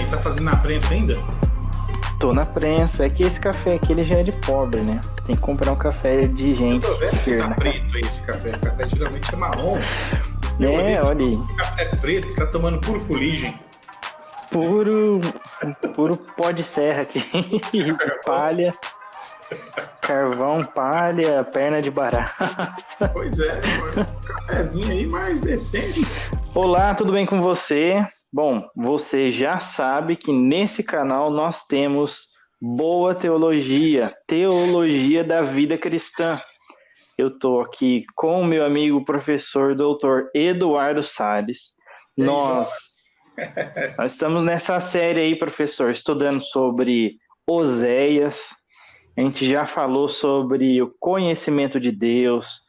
aí? Tá fazendo na prensa ainda? Tô na prensa. É que esse café aqui ele já é de pobre, né? Tem que comprar um café de gente. Eu tô vendo que tá né? preto aí esse café. O café geralmente é marrom. Olha aí. Café preto, tá tomando puro fuligem. Puro pó de serra aqui. Palha. Carvão, palha, perna de barata. Pois é, um cafezinho aí mais decente. Olá, tudo bem com você? Bom, você já sabe que nesse canal nós temos boa teologia, teologia da vida cristã. Eu estou aqui com o meu amigo professor doutor Eduardo Salles. Nós estamos nessa série aí, professor, estudando sobre Oséias. A gente já falou sobre o conhecimento de Deus.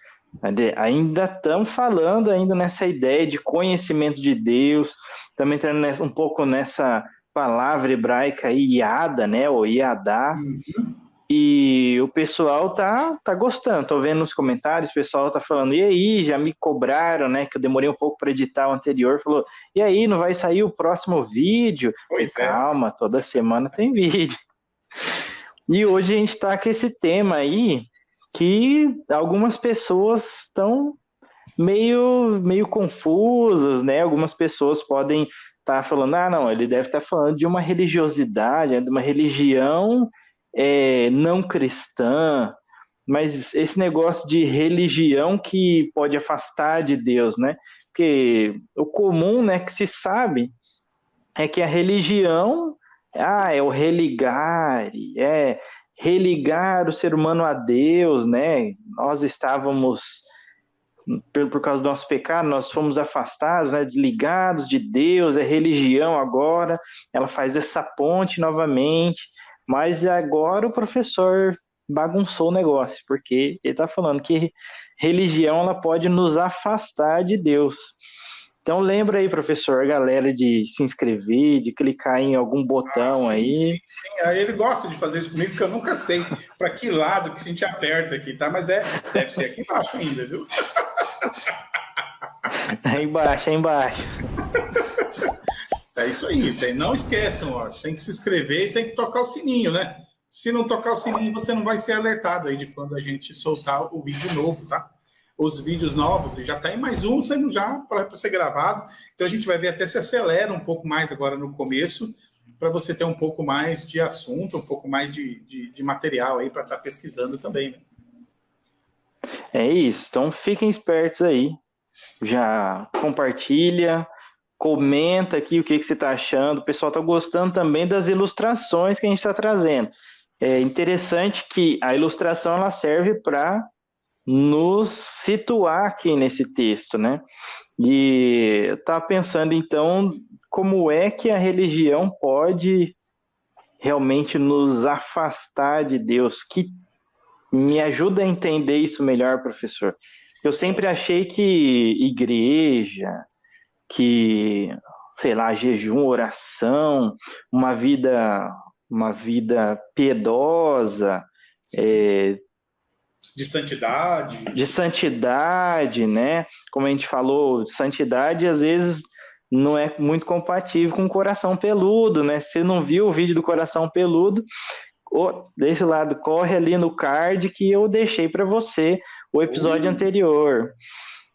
Ainda estamos falando nessa ideia de conhecimento de Deus. Também entrando um pouco nessa palavra hebraica Iada, né? Ou Iadá. E o pessoal tá gostando. Tô vendo nos comentários, o pessoal tá falando, e aí, já me cobraram, né? Que eu demorei um pouco para editar o anterior. Falou, e aí, não vai sair o próximo vídeo? Calma, toda semana tem vídeo. E hoje a gente está com esse tema aí que algumas pessoas estão meio confusas, né? Algumas pessoas podem estar falando, não, ele deve estar falando de uma religiosidade, de uma religião não cristã, mas esse negócio de religião que pode afastar de Deus, né? Porque o comum, né, que se sabe é que a religião é o religar o ser humano a Deus, né? Nós estávamos, por causa do nosso pecado, nós fomos afastados, né? Desligados de Deus, é religião agora, ela faz essa ponte novamente, mas agora o professor bagunçou o negócio, porque ele está falando que religião ela pode nos afastar de Deus. Então lembra aí, professor, a galera de se inscrever, de clicar em algum botão sim, aí. Sim. Aí ele gosta de fazer isso comigo, porque eu nunca sei para que lado que a gente aperta aqui, tá? Mas deve ser aqui embaixo ainda, viu? É embaixo. É isso aí. Não esqueçam, ó, tem que se inscrever e tem que tocar o sininho, né? Se não tocar o sininho, você não vai ser alertado aí de quando a gente soltar o vídeo novo, tá? Os vídeos novos, e já está em mais um saindo já para ser gravado. Então a gente vai ver até se acelera um pouco mais agora no começo, para você ter um pouco mais de assunto, um pouco mais de material aí para estar pesquisando também, né? É isso, então fiquem espertos aí. Já compartilha, comenta aqui o que você está achando. O pessoal está gostando também das ilustrações que a gente está trazendo. É interessante que a ilustração ela serve para nos situar aqui nesse texto, né? E eu estava pensando, então, como é que a religião pode realmente nos afastar de Deus? Que me ajuda a entender isso melhor, professor. Eu sempre achei que igreja, que, sei lá, jejum, oração, uma vida piedosa, de santidade, né? Como a gente falou, santidade às vezes não é muito compatível com o coração peludo, né? Se você não viu o vídeo do coração peludo, desse lado, corre ali no card que eu deixei para você o episódio anterior.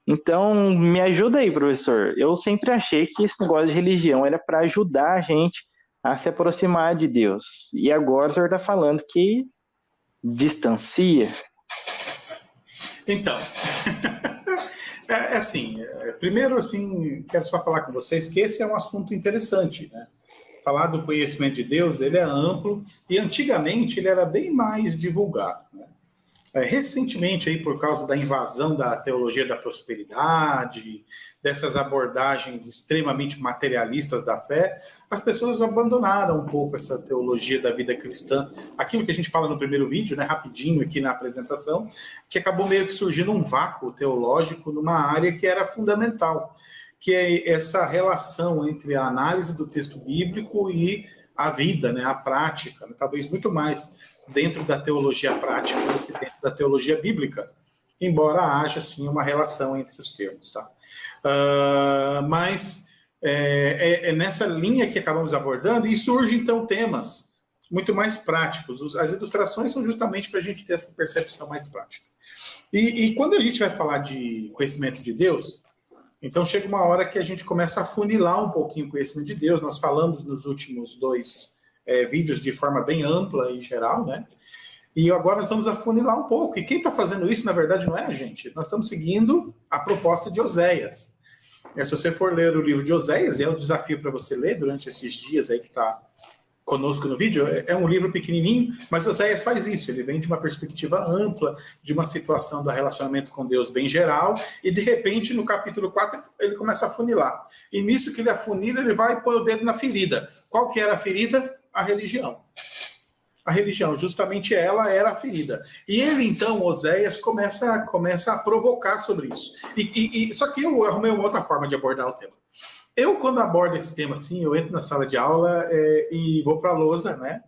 Então, me ajuda aí, professor. Eu sempre achei que esse negócio de religião era para ajudar a gente a se aproximar de Deus. E agora o senhor está falando que distancia. Então, primeiro, quero só falar com vocês que esse é um assunto interessante, né? Falar do conhecimento de Deus, ele é amplo e antigamente ele era bem mais divulgado, né? Recentemente, aí, por causa da invasão da teologia da prosperidade, dessas abordagens extremamente materialistas da fé, as pessoas abandonaram um pouco essa teologia da vida cristã. Aquilo que a gente fala no primeiro vídeo, né, rapidinho aqui na apresentação, que acabou meio que surgindo um vácuo teológico numa área que era fundamental, que é essa relação entre a análise do texto bíblico e a vida, né, a prática, né, talvez muito mais dentro da teologia prática do que dentro da teologia bíblica, embora haja, sim, uma relação entre os termos, tá? Mas é nessa linha que acabamos abordando, e surgem, então, temas muito mais práticos. As ilustrações são justamente para a gente ter essa percepção mais prática. E quando a gente vai falar de conhecimento de Deus, então chega uma hora que a gente começa a funilar um pouquinho o conhecimento de Deus. Nós falamos nos últimos 2 vídeos de forma bem ampla e geral, né? E agora nós vamos afunilar um pouco. E quem está fazendo isso, na verdade, não é a gente. Nós estamos seguindo a proposta de Oséias. Se você for ler o livro de Oséias, é um desafio para você ler durante esses dias aí que está conosco no vídeo, é um livro pequenininho, mas Oséias faz isso, ele vem de uma perspectiva ampla, de uma situação do relacionamento com Deus bem geral, e de repente no capítulo 4 ele começa a afunilar. E nisso que ele afunila, ele vai pôr o dedo na ferida. Qual que era a ferida? A religião. A religião, justamente ela era a ferida. E ele, então, Oséias, começa a provocar sobre isso. Só que eu arrumei uma outra forma de abordar o tema. Eu, quando abordo esse tema assim, eu entro na sala de aula e vou para a lousa, né?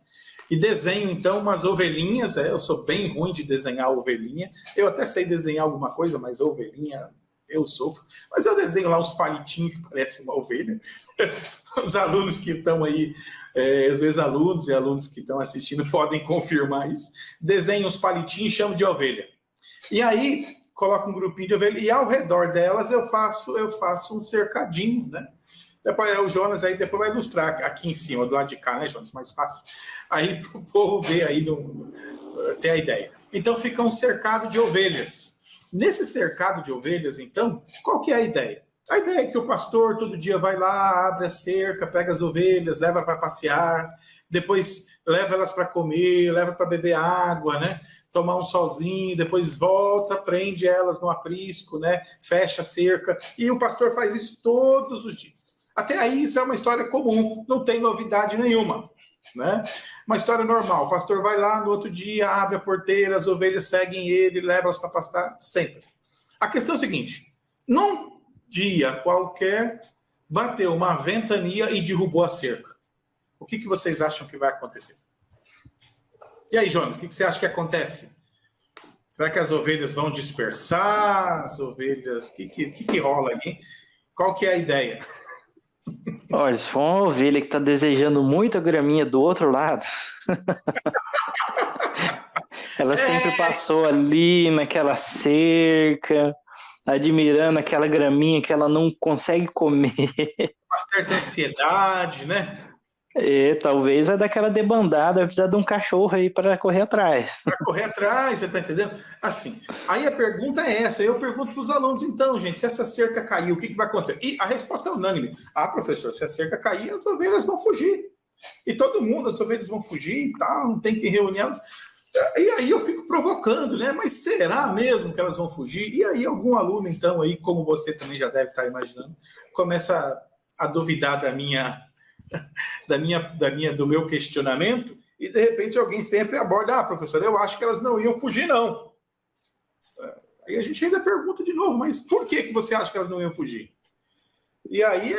E desenho, então, umas ovelhinhas. Eu sou bem ruim de desenhar ovelhinha. Eu até sei desenhar alguma coisa, mas ovelhinha eu sofro. Mas eu desenho lá uns palitinhos que parecem uma ovelha. Os alunos que estão aí, os ex-alunos e alunos que estão assistindo podem confirmar isso. Desenho uns palitinhos e chamo de ovelha. E aí, coloco um grupinho de ovelha e ao redor delas eu faço um cercadinho, né? Depois o Jonas aí depois vai ilustrar aqui em cima, do lado de cá, né, Jonas? Mais fácil. Aí para o povo ver aí, ter a ideia. Então fica um cercado de ovelhas. Nesse cercado de ovelhas, então, qual que é a ideia? A ideia é que o pastor todo dia vai lá, abre a cerca, pega as ovelhas, leva para passear, depois leva elas para comer, leva para beber água, né? Tomar um solzinho, depois volta, prende elas no aprisco, né? Fecha a cerca. E o pastor faz isso todos os dias. Até aí isso é uma história comum, não tem novidade nenhuma, né? Uma história normal. O pastor vai lá no outro dia, abre a porteira, as ovelhas seguem ele, leva elas para pastar, sempre. A questão é a seguinte: num dia qualquer, bateu uma ventania e derrubou a cerca. O que vocês acham que vai acontecer? E aí, Jonas, o que você acha que acontece? Será que as ovelhas vão dispersar? As ovelhas... O que rola aí? Qual que é a ideia? Olha, se for uma ovelha que está desejando muito a graminha do outro lado, ela sempre passou ali naquela cerca, admirando aquela graminha que ela não consegue comer. Uma certa ansiedade, né? E talvez é daquela debandada, vai precisar de um cachorro aí para correr atrás. Para correr atrás, você está entendendo? Assim, aí a pergunta é essa, eu pergunto para os alunos, então, gente, se essa cerca cair, o que vai acontecer? E a resposta é unânime. Ah, professor, se a cerca cair, as ovelhas vão fugir. E todo mundo, as ovelhas vão fugir e tal, não tem que reunir elas. E aí eu fico provocando, né? Mas será mesmo que elas vão fugir? E aí algum aluno, então, aí, como você também já deve estar imaginando, começa a duvidar do meu questionamento, e de repente alguém sempre aborda: ah, professor, eu acho que elas não iam fugir, não. Aí a gente ainda pergunta de novo: mas por que você acha que elas não iam fugir? E aí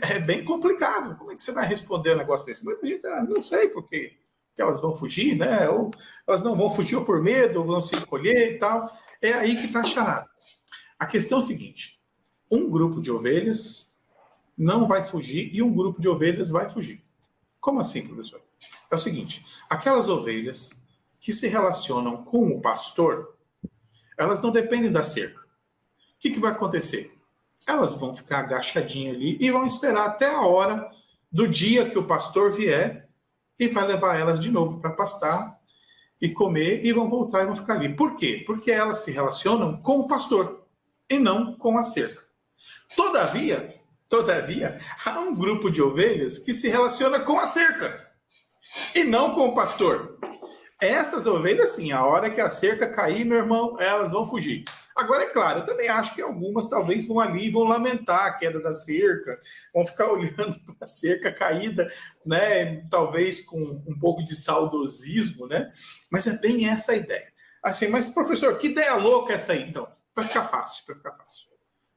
é bem complicado. Como é que você vai responder um negócio desse? Muita gente não sei por que elas vão fugir, né? Ou elas não vão fugir ou por medo, ou vão se encolher e tal. É aí que está a charada. A questão é a seguinte: um grupo de ovelhas não vai fugir e um grupo de ovelhas vai fugir. Como assim, professor? É o seguinte: aquelas ovelhas que se relacionam com o pastor, elas não dependem da cerca. O que vai acontecer? Elas vão ficar agachadinhas ali e vão esperar até a hora do dia que o pastor vier e vai levar elas de novo para pastar e comer, e vão voltar e vão ficar ali. Por quê? Porque elas se relacionam com o pastor e não com a cerca. Todavia, há um grupo de ovelhas que se relaciona com a cerca e não com o pastor. Essas ovelhas, sim, a hora que a cerca cair, meu irmão, elas vão fugir. Agora, é claro, eu também acho que algumas talvez vão ali e vão lamentar a queda da cerca, vão ficar olhando para a cerca caída, né? Talvez com um pouco de saudosismo, né? Mas é bem essa a ideia. Assim, mas, professor, que ideia louca essa aí? Então, para ficar fácil.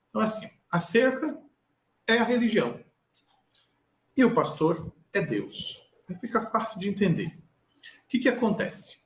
Então, assim, a cerca é a religião. E o pastor é Deus. Aí fica fácil de entender. O que acontece?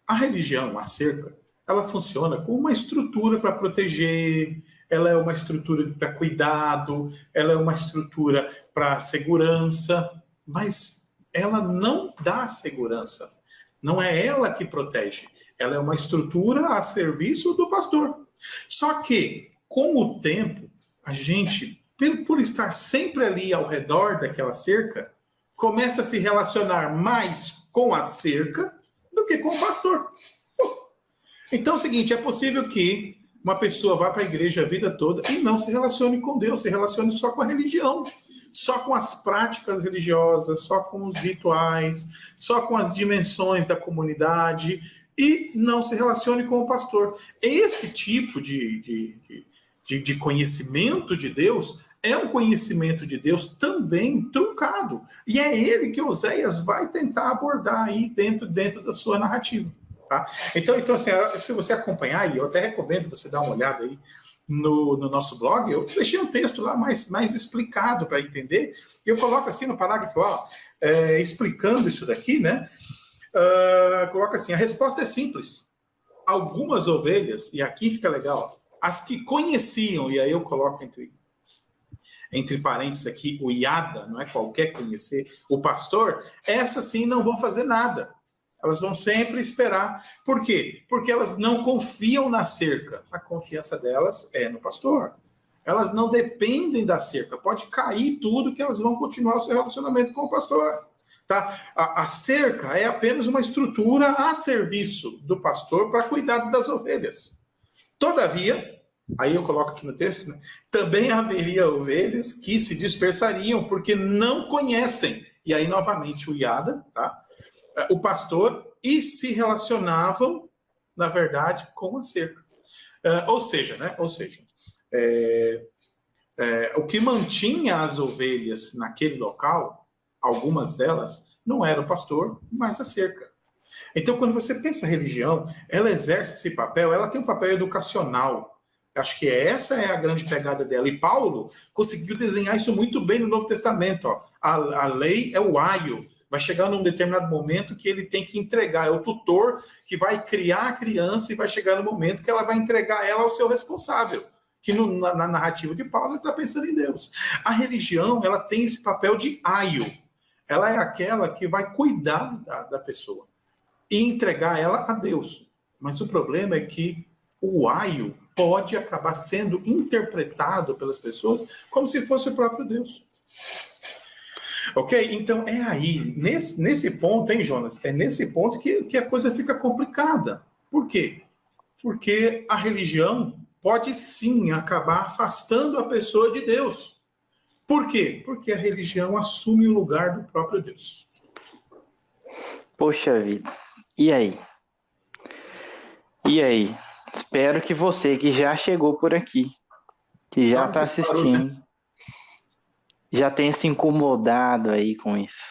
A religião, a cerca, ela funciona como uma estrutura para proteger, ela é uma estrutura para cuidado, ela é uma estrutura para segurança, mas ela não dá segurança. Não é ela que protege. Ela é uma estrutura a serviço do pastor. Só que, com o tempo, a gente, por estar sempre ali ao redor daquela cerca, começa a se relacionar mais com a cerca do que com o pastor. Então é o seguinte, é possível que uma pessoa vá para a igreja a vida toda e não se relacione com Deus, se relacione só com a religião, só com as práticas religiosas, só com os rituais, só com as dimensões da comunidade e não se relacione com o pastor. Esse tipo de conhecimento de Deus é um conhecimento de Deus também truncado. E é ele que Oséias vai tentar abordar aí dentro da sua narrativa. Tá? Então assim, se você acompanhar, e eu até recomendo você dar uma olhada aí no nosso blog, eu deixei um texto lá mais explicado para entender, e eu coloco assim no parágrafo, explicando isso daqui, né? Coloca assim, a resposta é simples. Algumas ovelhas, e aqui fica legal, as que conheciam, e aí eu coloco entre parênteses aqui, o Iada, não é qualquer conhecer, o pastor, essas sim não vão fazer nada. Elas vão sempre esperar. Por quê? Porque elas não confiam na cerca. A confiança delas é no pastor. Elas não dependem da cerca. Pode cair tudo que elas vão continuar o seu relacionamento com o pastor. Tá? A cerca é apenas uma estrutura a serviço do pastor para cuidar das ovelhas. Todavia, aí eu coloco aqui no texto, né? Também haveria ovelhas que se dispersariam porque não conhecem. E aí, novamente, o Iada, tá? O pastor, e se relacionavam, na verdade, com a cerca. Ou seja, o que mantinha as ovelhas naquele local, algumas delas, não era o pastor, mas a cerca. Então, quando você pensa religião, ela exerce esse papel, ela tem um papel educacional. Acho que essa é a grande pegada dela. E Paulo conseguiu desenhar isso muito bem no Novo Testamento. Ó. A lei é o aio. Vai chegar num determinado momento que ele tem que entregar. É o tutor que vai criar a criança e vai chegar no momento que ela vai entregar ela ao seu responsável. Que na narrativa de Paulo ele está pensando em Deus. A religião, ela tem esse papel de aio. Ela é aquela que vai cuidar da pessoa e entregar ela a Deus. Mas o problema é que o aio pode acabar sendo interpretado pelas pessoas como se fosse o próprio Deus. Ok? Então, é aí, nesse ponto, hein, Jonas? É nesse ponto que a coisa fica complicada. Por quê? Porque a religião pode sim acabar afastando a pessoa de Deus. Por quê? Porque a religião assume o lugar do próprio Deus. Poxa vida. E aí? E aí? Espero que você que já chegou por aqui, que já está assistindo, já tenha se incomodado aí com isso.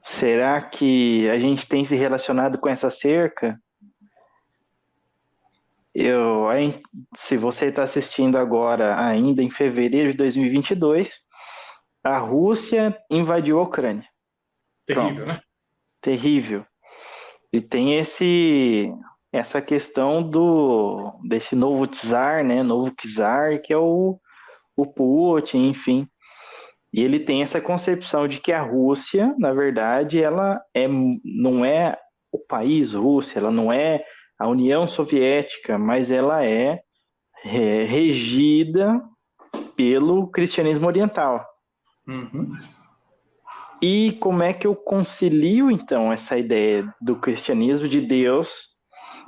Será que a gente tem se relacionado com essa cerca? Se você está assistindo agora, ainda em fevereiro de 2022, a Rússia invadiu a Ucrânia. Terrível, Pronto. né? Terrível. E tem essa questão desse novo czar, né? Novo czar, que é o Putin, enfim. E ele tem essa concepção de que a Rússia, na verdade, ela não é o país Rússia, ela não é a União Soviética, mas ela é regida pelo cristianismo oriental. Uhum. E como é que eu concilio, então, essa ideia do cristianismo de Deus,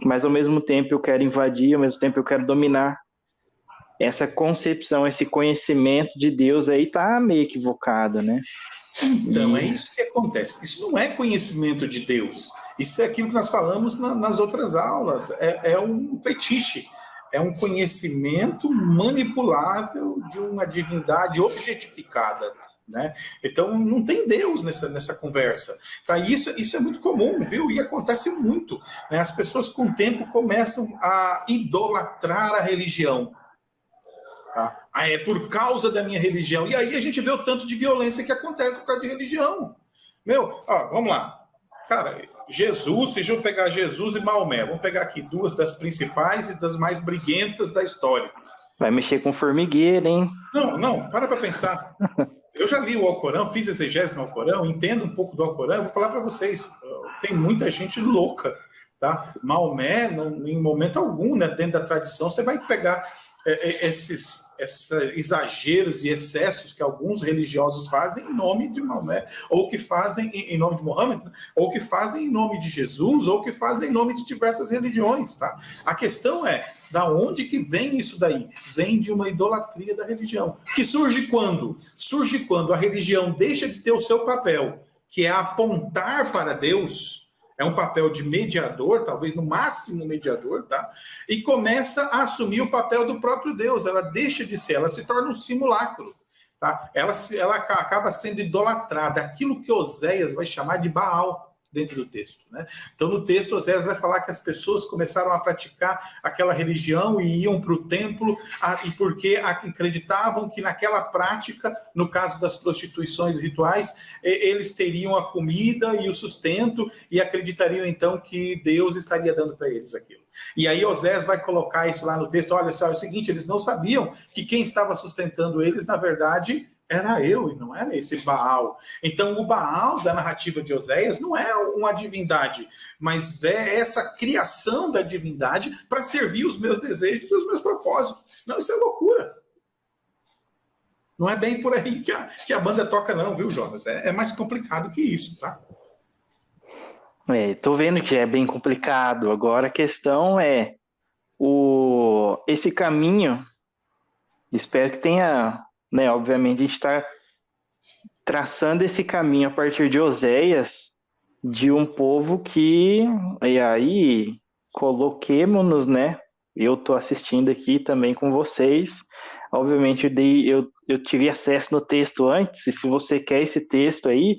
mas ao mesmo tempo eu quero invadir, ao mesmo tempo eu quero dominar? Essa concepção, esse conhecimento de Deus aí tá meio equivocado, né? Então, é isso que acontece. Isso não é conhecimento de Deus. Isso é aquilo que nós falamos nas outras aulas. É um fetiche. É um conhecimento manipulável de uma divindade objetificada. Né? Então, não tem Deus nessa conversa. Tá? Isso é muito comum, viu? E acontece muito. Né? As pessoas, com o tempo, começam a idolatrar a religião. Tá? É por causa da minha religião. E aí a gente vê o tanto de violência que acontece por causa de religião. Vamos lá. Cara, Jesus, se eu pegar Jesus e Maomé, vamos pegar aqui duas das principais e das mais briguentas da história. Vai mexer com formigueira, hein? Não, para pensar. Eu já li o Alcorão, fiz exegese no Alcorão, entendo um pouco do Alcorão, eu vou falar para vocês, tem muita gente louca, tá? Maomé, em momento algum, né, dentro da tradição, você vai pegar esses exageros e excessos que alguns religiosos fazem em nome de Maomé, ou que fazem em nome de Mohammed, ou que fazem em nome de Jesus, ou que fazem em nome de diversas religiões, tá? A questão é, da onde que vem isso daí? Vem de uma idolatria da religião. Que surge quando? Surge quando a religião deixa de ter o seu papel, que é apontar para Deus, é um papel de mediador, talvez no máximo mediador, tá? E começa a assumir o papel do próprio Deus. Ela deixa de ser, ela se torna um simulacro, tá? Ela acaba sendo idolatrada. Aquilo que Oséias vai chamar de Baal dentro do texto, né? Então, no texto, Oséias vai falar que as pessoas começaram a praticar aquela religião e iam para o templo, e porque acreditavam que naquela prática, no caso das prostituições rituais, eles teriam a comida e o sustento e acreditariam, então, que Deus estaria dando para eles aquilo. E aí Oséias vai colocar isso lá no texto, olha só, é o seguinte, eles não sabiam que quem estava sustentando eles, na verdade, era eu e não era esse Baal. Então, o Baal da narrativa de Oséias não é uma divindade, mas é essa criação da divindade para servir os meus desejos e os meus propósitos. Não, isso é loucura. Não é bem por aí que a banda toca, não, viu, Jonas? É mais complicado que isso, tá? Tô vendo que é bem complicado. Agora a questão é esse caminho. Espero que tenha, né? Obviamente a gente está traçando esse caminho a partir de Oséias, de um povo que, e aí coloquemos-nos, né? Eu estou assistindo aqui também com vocês. Obviamente eu tive acesso no texto antes, e se você quer esse texto aí,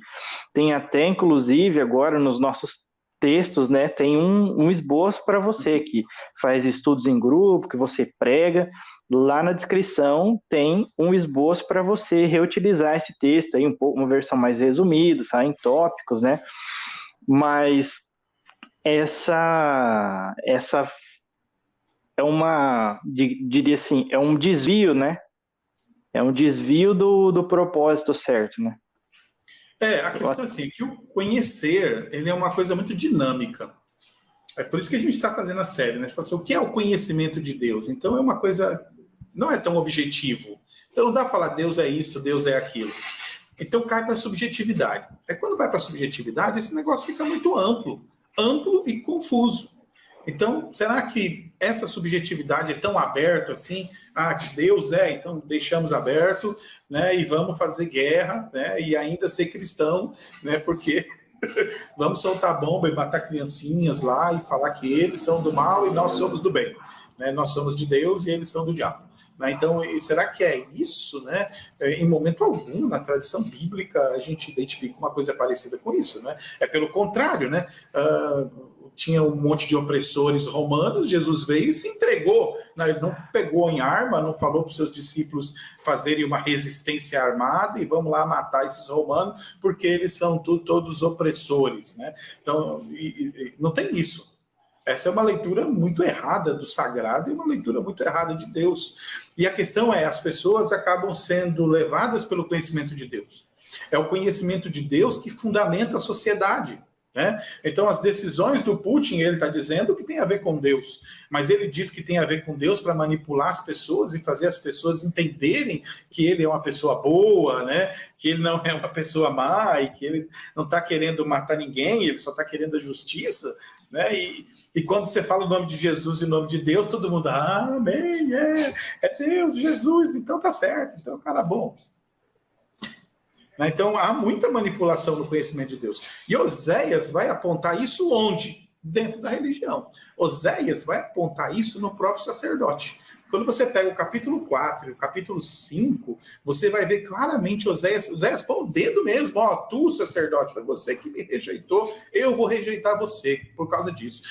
tem até, inclusive, agora nos nossos textos, né, tem um esboço para você que faz estudos em grupo, que você prega. Lá na descrição tem um esboço para você reutilizar esse texto aí, uma versão mais resumida, sai em tópicos, né? Mas essa é diria assim, é um desvio, né? É um desvio do propósito certo, né? A questão é assim, que o conhecer, ele é uma coisa muito dinâmica. É por isso que a gente está fazendo a série, né? Você fala assim, o que é o conhecimento de Deus? Então é uma coisa, não é tão objetivo. Então não dá para falar Deus é isso, Deus é aquilo. Então cai para a subjetividade. Quando vai para a subjetividade, esse negócio fica muito amplo e confuso. Então, será que essa subjetividade é tão aberta assim? Que Deus então deixamos aberto, né? E vamos fazer guerra, né? E ainda ser cristão, né? Porque vamos soltar bomba e matar criancinhas lá e falar que eles são do mal e nós somos do bem, né? Nós somos de Deus e eles são do diabo. Então, será que é isso, né? Em momento algum, na tradição bíblica, a gente identifica uma coisa parecida com isso, né? É pelo contrário, né? Tinha um monte de opressores romanos, Jesus veio e se entregou, né? Ele não pegou em arma, não falou para os seus discípulos fazerem uma resistência armada e vamos lá matar esses romanos, porque eles são todos opressores, né? Então, não tem isso. Essa é uma leitura muito errada do sagrado e uma leitura muito errada de Deus. E a questão é, as pessoas acabam sendo levadas pelo conhecimento de Deus. É o conhecimento de Deus que fundamenta a sociedade, né? Então, as decisões do Putin, ele está dizendo que tem a ver com Deus, mas ele diz que tem a ver com Deus para manipular as pessoas e fazer as pessoas entenderem que ele é uma pessoa boa, né? Que ele não é uma pessoa má e que ele não está querendo matar ninguém, ele só está querendo a justiça, né? E quando você fala o nome de Jesus e o nome de Deus, todo mundo, amém, é Deus, Jesus, então tá certo, então cara bom. Então, há muita manipulação no conhecimento de Deus. E Oséias vai apontar isso onde? Dentro da religião. Oséias vai apontar isso no próprio sacerdote. Quando você pega o capítulo 4 e o capítulo 5, você vai ver claramente Oséias põe o dedo mesmo, tu, sacerdote, foi você que me rejeitou, eu vou rejeitar você por causa disso.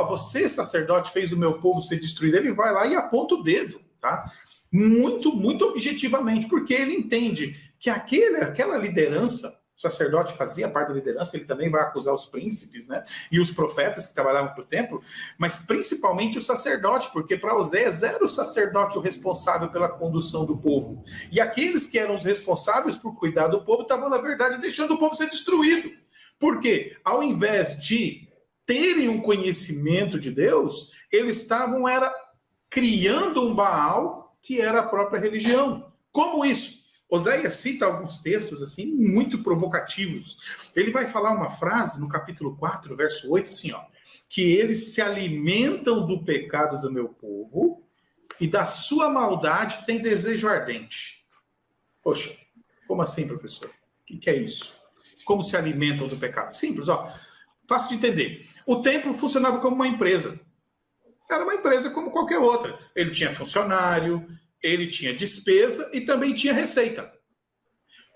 Você, sacerdote, fez o meu povo ser destruído, ele vai lá e aponta o dedo, tá? Muito, muito objetivamente, porque ele entende que aquela liderança, o sacerdote fazia parte da liderança, ele também vai acusar os príncipes, né? E os profetas que trabalhavam para o templo, mas principalmente o sacerdote, porque para Oséias era o sacerdote o responsável pela condução do povo. E aqueles que eram os responsáveis por cuidar do povo estavam, na verdade, deixando o povo ser destruído. Por quê? Ao invés de terem um conhecimento de Deus, eles estavam criando um Baal que era a própria religião. Como isso? Oséias cita alguns textos assim muito provocativos. Ele vai falar uma frase no capítulo 4, verso 8, assim, ó, que eles se alimentam do pecado do meu povo e da sua maldade têm desejo ardente. Poxa, como assim, professor? O que é isso? Como se alimentam do pecado? Simples, ó. Fácil de entender. O templo funcionava como uma empresa. Era uma empresa como qualquer outra. Ele tinha funcionário, ele tinha despesa e também tinha receita.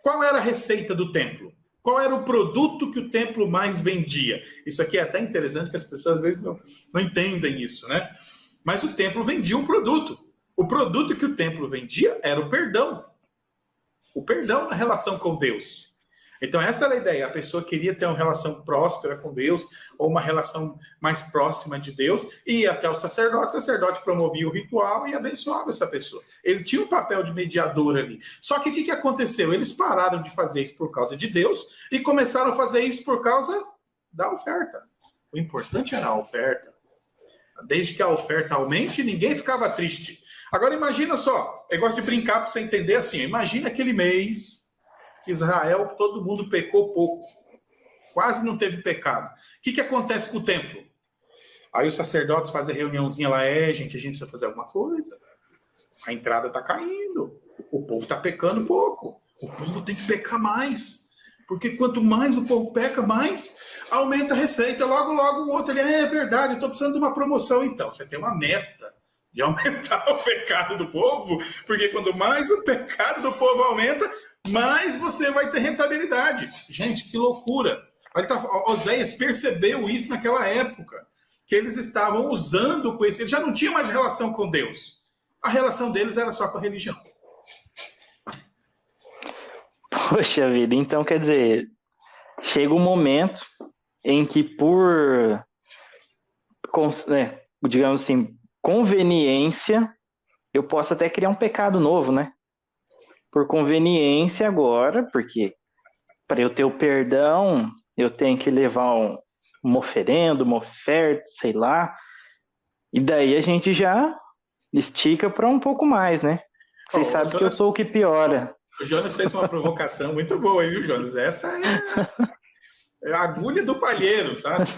Qual era a receita do templo? Qual era o produto que o templo mais vendia? Isso aqui é até interessante que as pessoas às vezes não entendem isso, né? Mas o templo vendia um produto. O produto que o templo vendia era o perdão. O perdão na relação com Deus. Então essa era a ideia. A pessoa queria ter uma relação próspera com Deus, ou uma relação mais próxima de Deus, e ia até o sacerdote promovia o ritual e abençoava essa pessoa. Ele tinha um papel de mediador ali. Só que o que aconteceu? Eles pararam de fazer isso por causa de Deus e começaram a fazer isso por causa da oferta. O importante era a oferta. Desde que a oferta aumente, ninguém ficava triste. Agora imagina só, eu gosto de brincar para você entender assim, imagina aquele mês que Israel, todo mundo pecou pouco. Quase não teve pecado. O que acontece com o templo? Aí os sacerdotes fazem a reuniãozinha lá, gente, a gente precisa fazer alguma coisa. A entrada está caindo. O povo está pecando pouco. O povo tem que pecar mais. Porque quanto mais o povo peca, mais aumenta a receita. Logo, logo o outro, é verdade, eu estou precisando de uma promoção. Então, você tem uma meta de aumentar o pecado do povo, porque quanto mais o pecado do povo aumenta, mais você vai ter rentabilidade. Gente, que loucura. Oséias percebeu isso naquela época, que eles estavam usando com esse... Eles já não tinham mais relação com Deus. A relação deles era só com a religião. Poxa vida, então quer dizer, chega um momento em que digamos assim, conveniência, eu posso até criar um pecado novo, né? Por conveniência agora, porque para eu ter o perdão, eu tenho que levar uma oferenda, uma oferta, sei lá, e daí a gente já estica para um pouco mais, né? Vocês sabem que eu sou o que piora. O Jonas fez uma provocação muito boa, viu, Jonas? Essa é a agulha do palheiro, sabe?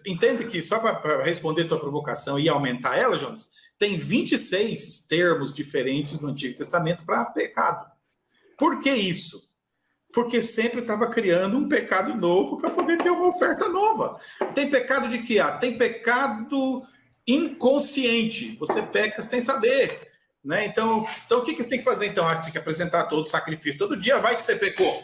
Entende que, só para responder a tua provocação e aumentar ela, Jonas, tem 26 termos diferentes no Antigo Testamento para pecado. Por que isso? Porque sempre estava criando um pecado novo para poder ter uma oferta nova. Tem pecado de quê? Tem pecado inconsciente. Você peca sem saber. Né? Então, o que você tem que fazer? Então, você tem que apresentar todo o sacrifício. Todo dia vai que você pecou.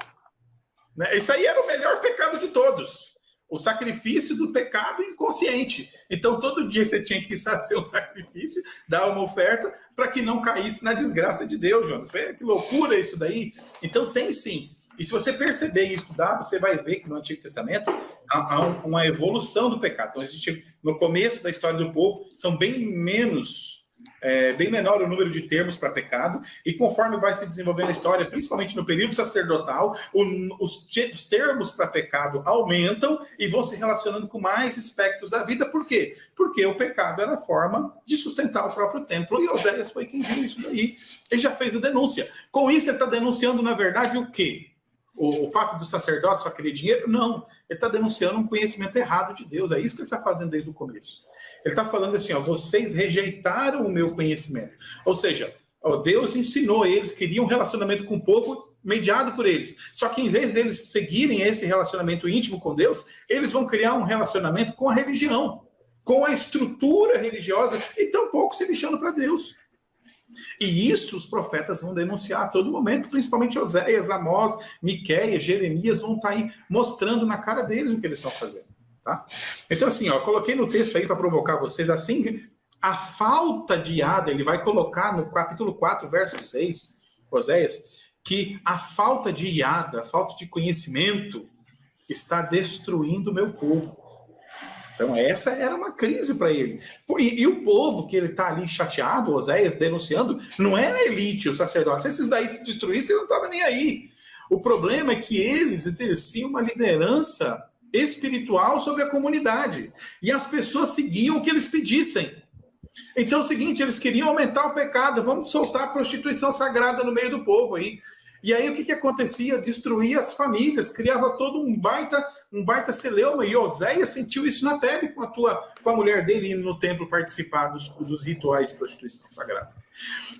Né? Isso aí era o melhor pecado de todos. O sacrifício do pecado inconsciente. Então, todo dia você tinha que fazer um sacrifício, dar uma oferta, para que não caísse na desgraça de Deus, Jonas. Que loucura isso daí. Então, tem sim. E se você perceber e estudar, você vai ver que no Antigo Testamento há uma evolução do pecado. Então, no começo da história do povo, são bem menor o número de termos para pecado, e conforme vai se desenvolvendo a história, principalmente no período sacerdotal, os termos para pecado aumentam e vão se relacionando com mais aspectos da vida. Por quê? Porque o pecado era a forma de sustentar o próprio templo, e Oséias foi quem viu isso daí. Ele já fez a denúncia. Com isso, ele está denunciando, na verdade, o quê? O fato do sacerdote só querer dinheiro? Não. Ele está denunciando um conhecimento errado de Deus. É isso que ele está fazendo desde o começo. Ele está falando assim, vocês rejeitaram o meu conhecimento. Ou seja, Deus ensinou eles, queriam um relacionamento com o povo mediado por eles. Só que em vez deles seguirem esse relacionamento íntimo com Deus, eles vão criar um relacionamento com a religião, com a estrutura religiosa, e tampouco se lixando para Deus. E isso os profetas vão denunciar a todo momento, principalmente Oséias, Amós, Miqueias, Jeremias vão estar aí mostrando na cara deles o que eles estão fazendo. Tá? Então assim, coloquei no texto aí para provocar vocês, assim, a falta de Ada, ele vai colocar no capítulo 4, verso 6, Oséias, que a falta de iada, a falta de conhecimento está destruindo o meu povo. Então, essa era uma crise para ele. E o povo que ele está ali chateado, Oséias denunciando, não é a elite, os sacerdotes. Se esses daí se destruíssem, ele não estava nem aí. O problema é que eles exerciam uma liderança espiritual sobre a comunidade. E as pessoas seguiam o que eles pedissem. Então é o seguinte, eles queriam aumentar o pecado, vamos soltar a prostituição sagrada no meio do povo aí. E aí o que acontecia? Destruía as famílias, criava todo um baita celeuma, e Oséias sentiu isso na pele com a mulher dele indo no templo participar dos rituais de prostituição sagrada.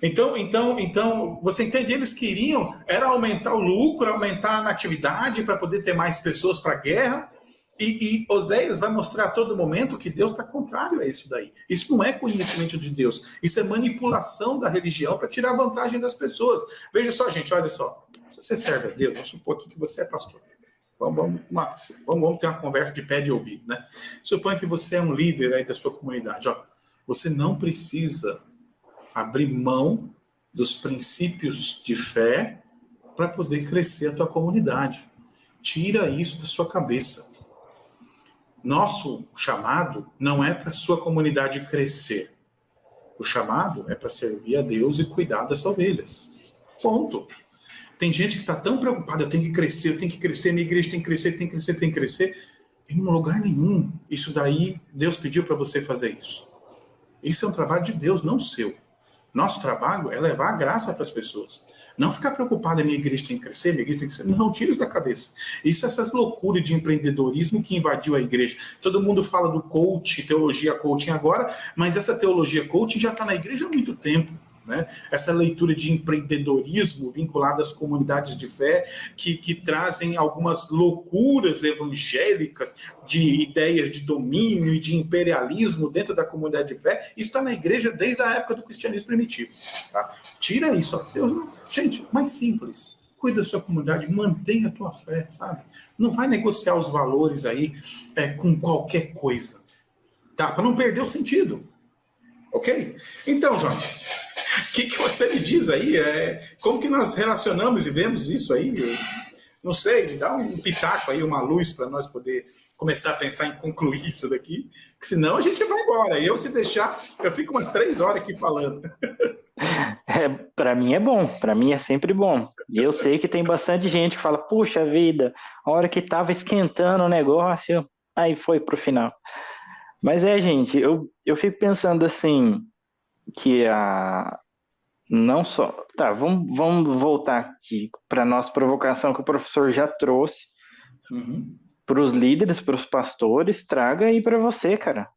Então, você entende? Eles queriam era aumentar o lucro, aumentar a natividade para poder ter mais pessoas para a guerra. E Oséias vai mostrar a todo momento que Deus está contrário a isso daí. Isso não é conhecimento de Deus. Isso é manipulação da religião para tirar vantagem das pessoas. Veja só, gente, olha só. Se você serve a Deus, vamos supor aqui que você é pastor. Vamos ter uma conversa de pé de ouvido, né? Suponha que você é um líder aí da sua comunidade. Ó, você não precisa abrir mão dos princípios de fé para poder crescer a tua comunidade. Tira isso da sua cabeça. Nosso chamado não é para a sua comunidade crescer. O chamado é para servir a Deus e cuidar das ovelhas. Ponto. Tem gente que está tão preocupada, eu tenho que crescer, minha igreja tem que crescer. E em lugar nenhum, isso daí, Deus pediu para você fazer isso. Isso é um trabalho de Deus, não seu. Nosso trabalho é levar a graça para as pessoas. Não ficar preocupado, minha igreja tem que crescer, Não, tira isso da cabeça. Isso é essas loucuras de empreendedorismo que invadiu a igreja. Todo mundo fala do coaching, teologia coaching agora, mas essa teologia coaching já está na igreja há muito tempo. Né? Essa leitura de empreendedorismo vinculada às comunidades de fé que trazem algumas loucuras evangélicas de ideias de domínio e de imperialismo dentro da comunidade de fé, isso está na igreja desde a época do cristianismo primitivo. Tá? Tira isso. Deus não... Gente, mais simples. Cuida da sua comunidade, mantenha a tua fé, sabe? Não vai negociar os valores aí com qualquer coisa. Tá? Para não perder o sentido. Ok? Então, Jonas, o que você me diz aí? Como que nós relacionamos e vemos isso aí? Não sei, me dá um pitaco aí, uma luz para nós poder começar a pensar em concluir isso daqui, que senão a gente vai embora. E se deixar, eu fico umas 3 horas aqui falando. Para mim é bom, para mim é sempre bom. E eu sei que tem bastante gente que fala, puxa vida, a hora que estava esquentando o negócio, aí foi pro final. Mas gente, eu fico pensando assim, que não só... Tá, vamos voltar aqui para a nossa provocação que o professor já trouxe para os líderes, para os pastores, traga aí para você, cara.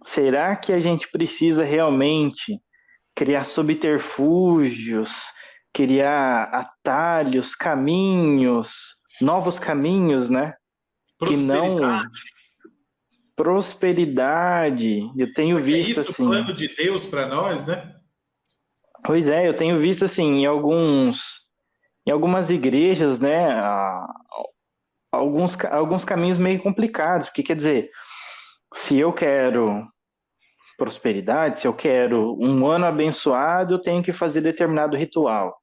Será que a gente precisa realmente criar subterfúgios, criar atalhos, caminhos, novos caminhos, né? Prosperidade. Eu tenho visto isso, assim... o plano de Deus para nós, né? Pois eu tenho visto assim em algumas igrejas, né, alguns caminhos meio complicados, porque quer dizer, se eu quero prosperidade, se eu quero um ano abençoado, eu tenho que fazer determinado ritual.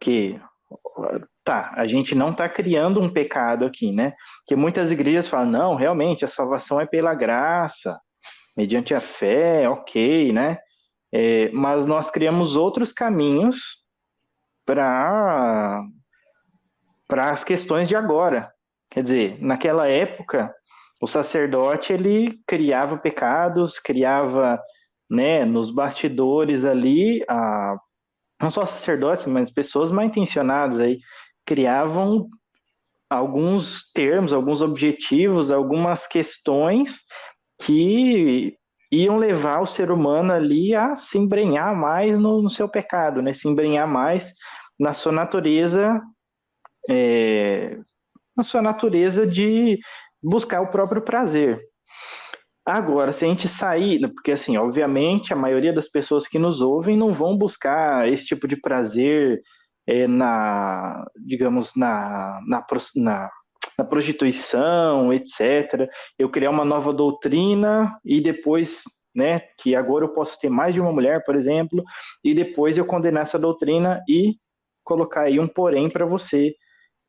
Que a gente não está criando um pecado aqui, né? Porque muitas igrejas falam, não, realmente a salvação é pela graça, mediante a fé, ok, né? Mas nós criamos outros caminhos para as questões de agora. Quer dizer, naquela época, o sacerdote, ele criava pecados, criava, né, nos bastidores ali, não só sacerdotes, mas pessoas mal intencionadas aí, criavam alguns termos, alguns objetivos, algumas questões que iam levar o ser humano ali a se embrenhar mais no seu pecado, né? Se embrenhar mais na sua natureza, de buscar o próprio prazer. Agora, se a gente sair, porque assim, obviamente, a maioria das pessoas que nos ouvem não vão buscar esse tipo de prazer na prostituição, etc. Eu criar uma nova doutrina e depois, né, que agora eu posso ter mais de uma mulher, por exemplo, e depois eu condenar essa doutrina e colocar aí um porém para você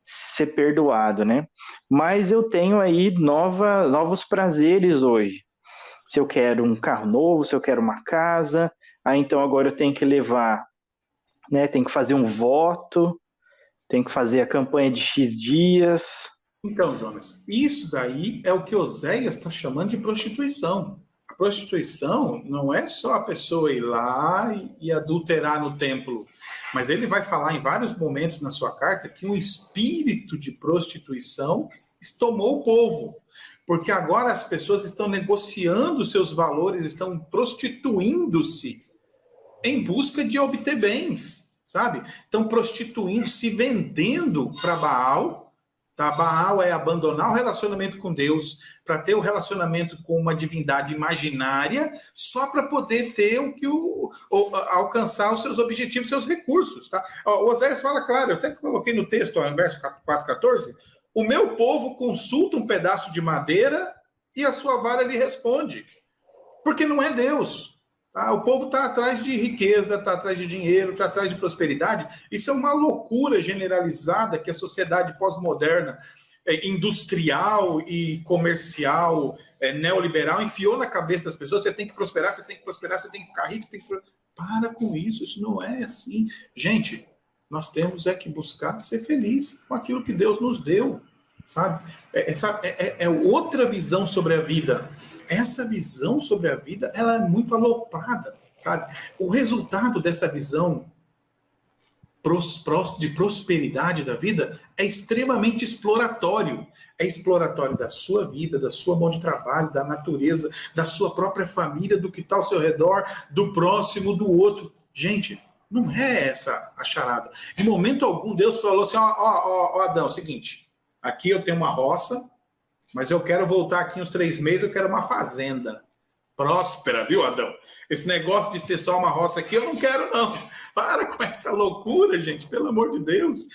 ser perdoado, né? Mas eu tenho aí novos prazeres hoje. Se eu quero um carro novo, se eu quero uma casa, aí então agora eu tenho que levar, né? Tenho que fazer um voto, tenho que fazer a campanha de X dias. Então, Jonas, isso daí é o que Oséias está chamando de prostituição. A prostituição não é só a pessoa ir lá e adulterar no templo, mas ele vai falar em vários momentos na sua carta que um espírito de prostituição tomou o povo, porque agora as pessoas estão negociando seus valores, estão prostituindo-se em busca de obter bens, sabe? Estão prostituindo-se, vendendo para Baal. Tá? Baal é abandonar o relacionamento com Deus para ter o relacionamento com uma divindade imaginária só para poder ter alcançar os seus objetivos, seus recursos. Tá? O Oséias fala, claro, eu até coloquei no texto, no verso 4,14, o meu povo consulta um pedaço de madeira e a sua vara lhe responde. Porque não é Deus. Tá? O povo está atrás de riqueza, está atrás de dinheiro, está atrás de prosperidade. Isso é uma loucura generalizada que a sociedade pós-moderna, industrial e comercial, neoliberal, enfiou na cabeça das pessoas. Você tem que prosperar, você tem que prosperar, você tem que ficar rico, você tem que... Para com isso não é assim. Gente, nós temos que buscar ser feliz com aquilo que Deus nos deu. Sabe? É outra visão sobre a vida. Essa visão sobre a vida, ela é muito aloprada, sabe? O resultado dessa visão de prosperidade da vida é extremamente exploratório. É exploratório da sua vida, da sua mão de trabalho, da natureza, da sua própria família, do que está ao seu redor, do próximo, do outro. Gente, não é essa a charada. Em momento algum, Deus falou assim, ó, Adão, é o seguinte... Aqui eu tenho uma roça, mas eu quero voltar aqui uns 3 meses, eu quero uma fazenda próspera, viu, Adão? Esse negócio de ter só uma roça aqui, eu não quero, não. Para com essa loucura, gente, pelo amor de Deus.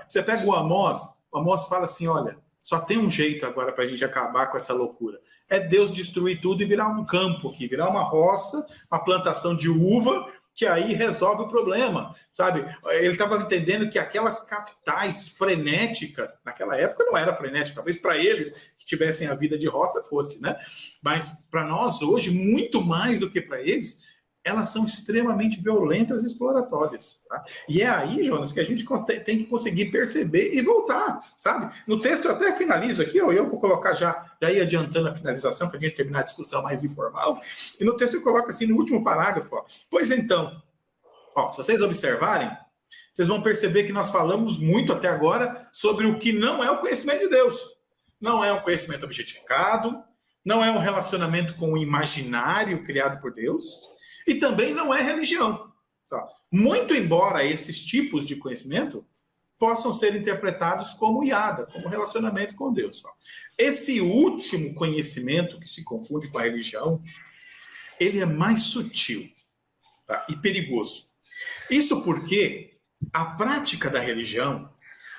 Você pega o Amós fala assim, olha, só tem um jeito agora para a gente acabar com essa loucura. É Deus destruir tudo e virar um campo aqui, virar uma roça, uma plantação de uva, que aí resolve o problema, sabe? Ele estava entendendo que aquelas capitais frenéticas, naquela época não era frenética, talvez para eles que tivessem a vida de roça fosse, né? Mas para nós hoje, muito mais do que para eles, elas são extremamente violentas e exploratórias. Tá? E é aí, Jonas, que a gente tem que conseguir perceber e voltar, sabe? No texto eu até finalizo aqui, eu vou colocar já ir adiantando a finalização para a gente terminar a discussão mais informal. E no texto eu coloco assim, no último parágrafo, ó, pois então, se vocês observarem, vocês vão perceber que nós falamos muito até agora sobre o que não é o conhecimento de Deus. Não é um conhecimento objetificado, não é um relacionamento com o imaginário criado por Deus, e também não é religião. Tá? Muito embora esses tipos de conhecimento possam ser interpretados como iada, como relacionamento com Deus. Tá? Esse último conhecimento que se confunde com a religião, ele é mais sutil, tá? E perigoso. Isso porque a prática da religião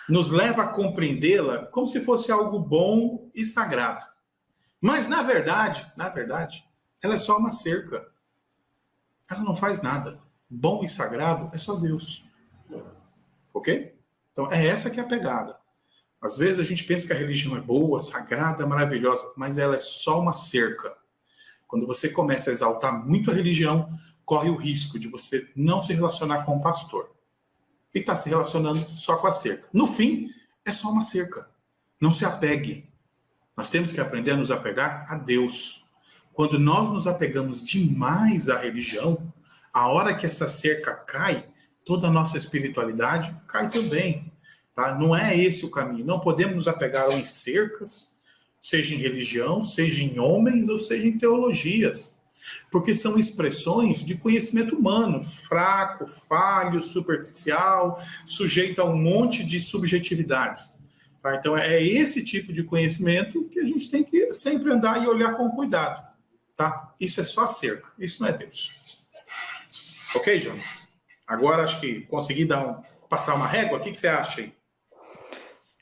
nos leva a compreendê-la como se fosse algo bom e sagrado. Mas, na verdade, ela é só uma cerca. Ela não faz nada. Bom e sagrado é só Deus. Ok? Então, é essa que é a pegada. Às vezes a gente pensa que a religião é boa, sagrada, maravilhosa, mas ela é só uma cerca. Quando você começa a exaltar muito a religião, corre o risco de você não se relacionar com o pastor. E está se relacionando só com a cerca. No fim, é só uma cerca. Não se apegue. Nós temos que aprender a nos apegar a Deus. Quando nós nos apegamos demais à religião, a hora que essa cerca cai, toda a nossa espiritualidade cai também. Tá? Não é esse o caminho. Não podemos nos apegar em cercas, seja em religião, seja em homens ou seja em teologias. Porque são expressões de conhecimento humano, fraco, falho, superficial, sujeito a um monte de subjetividades. Tá? Então é esse tipo de conhecimento que a gente tem que sempre andar e olhar com cuidado. Tá? Isso é só a cerca, isso não é Deus. Ok, Jonas? Agora acho que consegui passar uma régua, o que você acha aí?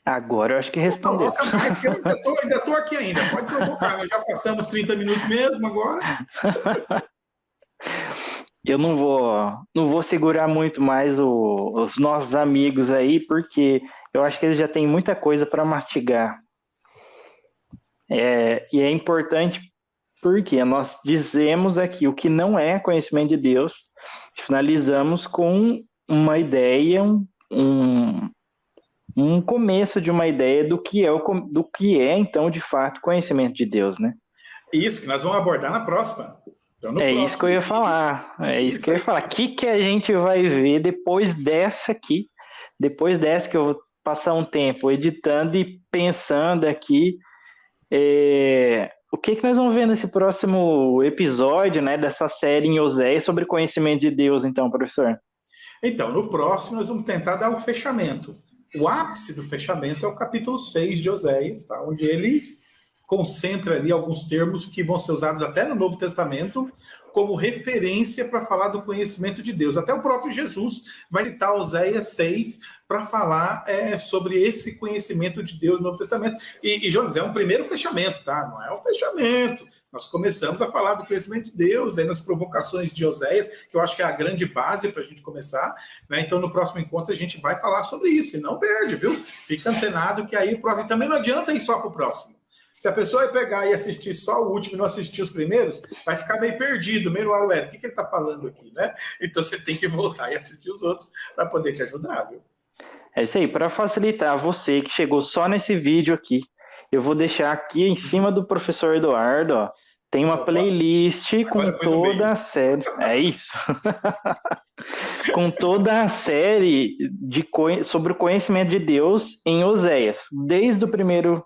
Agora eu acho que respondeu. Coloca mais, que eu ainda estou aqui ainda, pode provocar, nós já passamos 30 minutos mesmo agora. Eu não vou segurar muito mais os nossos amigos aí, porque eu acho que eles já têm muita coisa para mastigar. E é importante porque nós dizemos aqui o que não é conhecimento de Deus, finalizamos com uma ideia, um começo de uma ideia do que é então de fato conhecimento de Deus, né? Isso que nós vamos abordar na próxima. Então, no É isso que eu próximo ia vídeo. falar. É isso que eu ia aí. falar. O que a gente vai ver depois dessa aqui? Depois dessa que eu vou passar um tempo editando e pensando aqui. O que nós vamos ver nesse próximo episódio, né, dessa série em Oséias sobre conhecimento de Deus, então, professor? Então, no próximo, nós vamos tentar dar um fechamento. O ápice do fechamento é o capítulo 6 de Oséias, tá? Onde ele concentra ali alguns termos que vão ser usados até no Novo Testamento como referência para falar do conhecimento de Deus. Até o próprio Jesus vai citar Oséias 6 para falar sobre esse conhecimento de Deus no Novo Testamento. E Jonas, é um primeiro fechamento, tá? Não é um fechamento. Nós começamos a falar do conhecimento de Deus aí nas provocações de Oséias, que eu acho que é a grande base para a gente começar, né? Então, no próximo encontro, a gente vai falar sobre isso. E não perde, viu? Fica antenado que aí o próximo... Também não adianta ir só para o próximo. Se a pessoa ia pegar e assistir só o último e não assistir os primeiros, vai ficar meio perdido, meio ué, o que ele está falando aqui, né? Então você tem que voltar e assistir os outros para poder te ajudar, viu? É isso aí, para facilitar você que chegou só nesse vídeo aqui, eu vou deixar aqui em cima do professor Eduardo, ó, tem uma playlist com toda a série. É isso. Com toda a série sobre o conhecimento de Deus em Oséias, desde o primeiro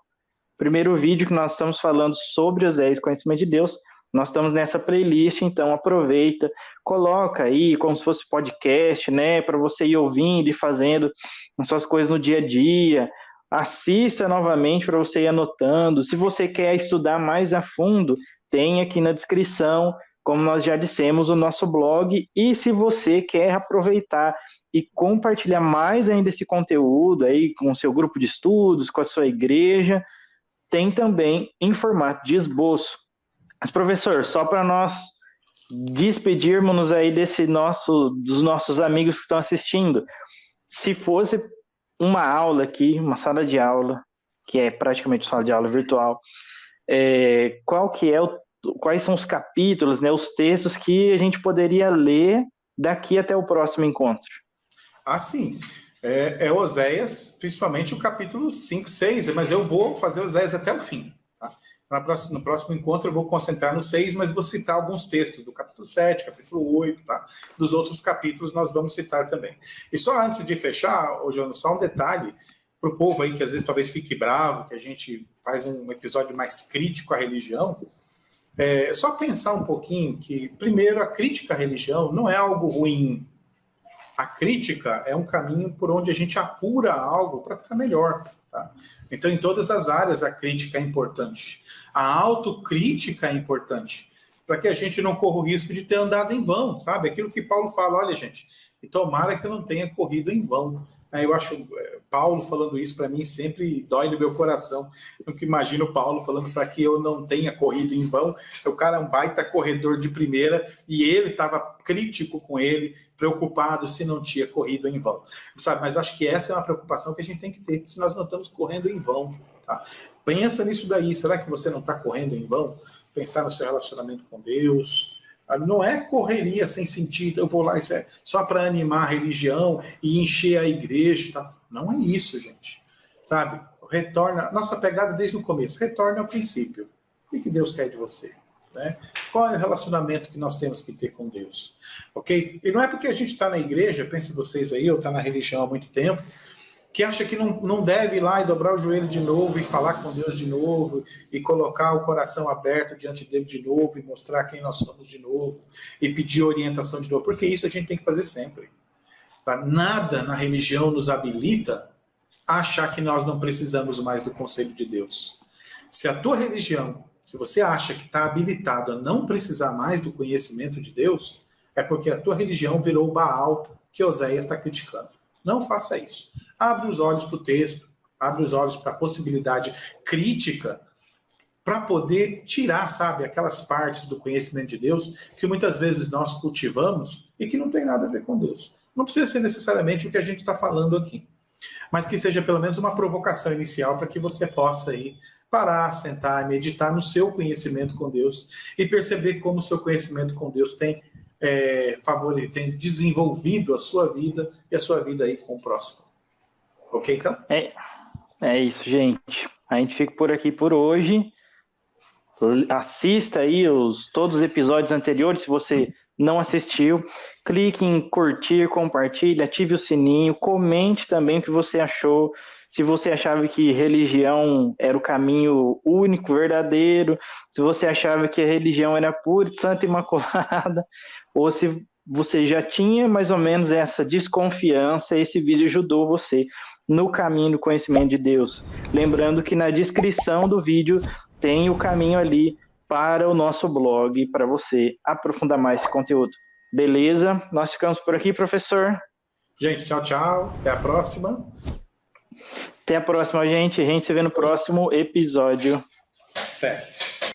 vídeo que nós estamos falando sobre Oséias, conhecimento de Deus, nós estamos nessa playlist, então aproveita, coloca aí como se fosse podcast, né, para você ir ouvindo e fazendo as suas coisas no dia a dia, assista novamente para você ir anotando, se você quer estudar mais a fundo, tem aqui na descrição, como nós já dissemos, o nosso blog, e se você quer aproveitar e compartilhar mais ainda esse conteúdo aí com o seu grupo de estudos, com a sua igreja, tem também em formato de esboço. Mas, professor, só para nós despedirmos aí dos nossos amigos que estão assistindo, se fosse uma aula aqui, uma sala de aula, que é praticamente uma sala de aula virtual, quais são os capítulos, né, os textos que a gente poderia ler daqui até o próximo encontro? Ah, sim. Oséias, principalmente o capítulo 5, 6, mas eu vou fazer Oséias até o fim. Tá? No próximo encontro eu vou concentrar no 6, mas vou citar alguns textos do capítulo 7, capítulo 8, tá? Dos outros capítulos nós vamos citar também. E só antes de fechar, Jonas, só um detalhe para o povo aí que às vezes talvez fique bravo, que a gente faz um episódio mais crítico à religião. É só pensar um pouquinho que, primeiro, a crítica à religião não é algo ruim. A crítica é um caminho por onde a gente apura algo para ficar melhor. Tá? Então, em todas as áreas, a crítica é importante. A autocrítica é importante, para que a gente não corra o risco de ter andado em vão, sabe? Aquilo que Paulo fala, olha, gente, e tomara que eu não tenha corrido em vão. Eu acho Paulo falando isso para mim sempre dói no meu coração. Eu nunca imagino Paulo falando para que eu não tenha corrido em vão. O cara é um baita corredor de primeira e ele estava crítico com ele, preocupado se não tinha corrido em vão. Sabe? Mas acho que essa é uma preocupação que a gente tem que ter, se nós não estamos correndo em vão. Tá? Pensa nisso daí. Será que você não está correndo em vão? Pensar no seu relacionamento com Deus. Não é correria sem sentido, eu vou lá, isso é só para animar a religião e encher a igreja. Tá? Não é isso, gente. Sabe? Retorna, nossa pegada desde o começo, retorna ao princípio. O que Deus quer de você? Né? Qual é o relacionamento que nós temos que ter com Deus? Ok? E não é porque a gente está na igreja, pense vocês aí, ou está na religião há muito tempo, que acha que não deve ir lá e dobrar o joelho de novo e falar com Deus de novo e colocar o coração aberto diante dele de novo e mostrar quem nós somos de novo e pedir orientação de novo, porque isso a gente tem que fazer sempre. Tá? Nada na religião nos habilita a achar que nós não precisamos mais do conselho de Deus. Se a tua religião, se você acha que está habilitado a não precisar mais do conhecimento de Deus, é porque a tua religião virou o Baal que Oséias está criticando. Não faça isso. Abre os olhos para o texto, abre os olhos para a possibilidade crítica para poder tirar, sabe, aquelas partes do conhecimento de Deus que muitas vezes nós cultivamos e que não tem nada a ver com Deus. Não precisa ser necessariamente o que a gente está falando aqui, mas que seja pelo menos uma provocação inicial para que você possa aí parar, sentar, meditar no seu conhecimento com Deus e perceber como o seu conhecimento com Deus tem tem desenvolvido a sua vida e a sua vida aí com o próximo. Ok, então? É isso, gente. A gente fica por aqui por hoje. Assista aí todos os episódios anteriores, se você não assistiu. Clique em curtir, compartilhe, ative o sininho, comente também o que você achou. Se você achava que religião era o caminho único, verdadeiro, se você achava que a religião era pura, santa e imaculada, ou se você já tinha mais ou menos essa desconfiança, esse vídeo ajudou você no caminho do conhecimento de Deus. Lembrando que na descrição do vídeo tem o caminho ali para o nosso blog, para você aprofundar mais esse conteúdo. Beleza? Nós ficamos por aqui, professor. Gente, tchau, tchau. Até a próxima. Até a próxima, gente. A gente se vê no próximo episódio. Até.